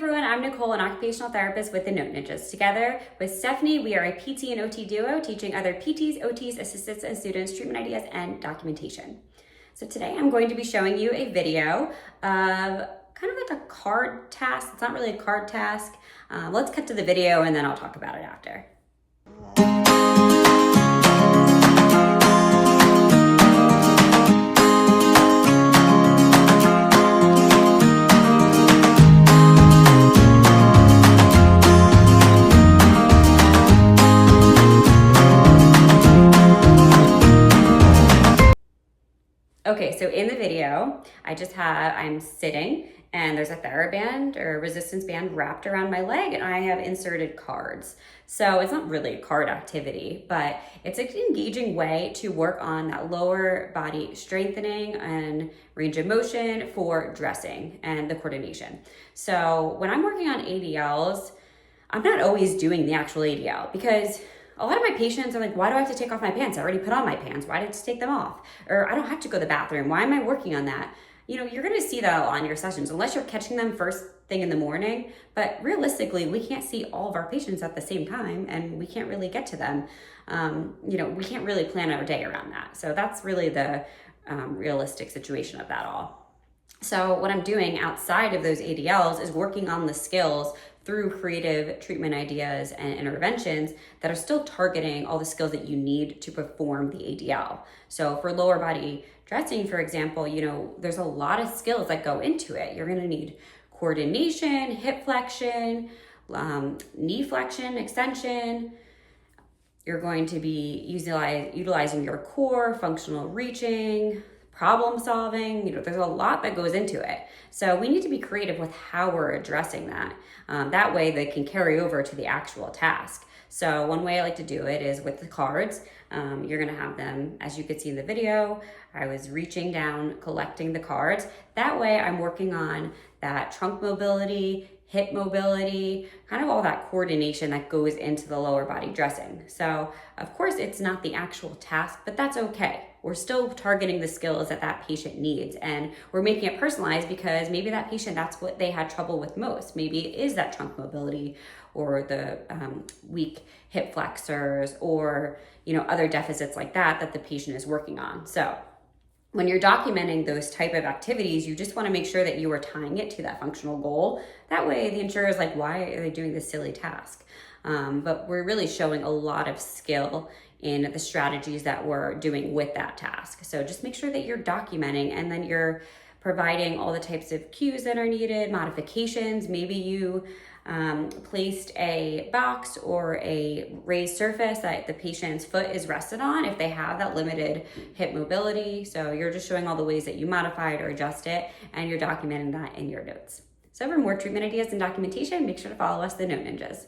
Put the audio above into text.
everyone, I'm Nicole, an occupational therapist with the Note Ninjas. Together with Stephanie, we are a PT and OT duo teaching other PTs, OTs, assistants, and students treatment ideas and documentation. So today I'm going to be showing you a video of kind of like a card task. It's not really a card task. Let's cut to the video and then I'll talk about it after. Okay, so in the video, I'm sitting and there's a TheraBand or a resistance band wrapped around my leg and I have inserted cards. So it's not really a card activity, but it's an engaging way to work on that lower body strengthening and range of motion for dressing and the coordination. So when I'm working on ADLs, I'm not always doing the actual ADL because a lot of my patients are like, why do I have to take off my pants? I already put on my pants. Why did I just take them off? Or I don't have to go to the bathroom. Why am I working on that? You know, you're going to see that on your sessions unless you're catching them first thing in the morning. But realistically, we can't see all of our patients at the same time and we can't really get to them. We can't really plan our day around that. So that's really the realistic situation of that all. So what I'm doing outside of those ADLs is working on the skills through creative treatment ideas and interventions that are still targeting all the skills that you need to perform the ADL. So for lower body dressing, for example, there's a lot of skills that go into it. You're gonna need coordination, hip flexion, knee flexion, extension. You're going to be utilizing your core, functional reaching, problem solving. There's a lot that goes into it. So we need to be creative with how we're addressing that. That way they can carry over to the actual task. So one way I like to do it is with the cards. You're gonna have them, as you could see in the video, I was reaching down, collecting the cards. That way I'm working on that trunk mobility, hip mobility, kind of all that coordination that goes into the lower body dressing. So of course it's not the actual task, but that's okay. We're still targeting the skills that that patient needs and we're making it personalized because maybe that patient, that's what they had trouble with most. Maybe it is that trunk mobility or the weak hip flexors or other deficits like that the patient is working on. So when you're documenting those type of activities, you just want to make sure that you are tying it to that functional goal. That way the insurer is like, why are they doing this silly task? But we're really showing a lot of skill in the strategies that we're doing with that task. So just make sure that you're documenting and then you're providing all the types of cues that are needed, modifications. Maybe you placed a box or a raised surface that the patient's foot is rested on if they have that limited hip mobility. So you're just showing all the ways that you modified or adjust it and you're documenting that in your notes. So for more treatment ideas and documentation, make sure to follow us, the Note Ninjas.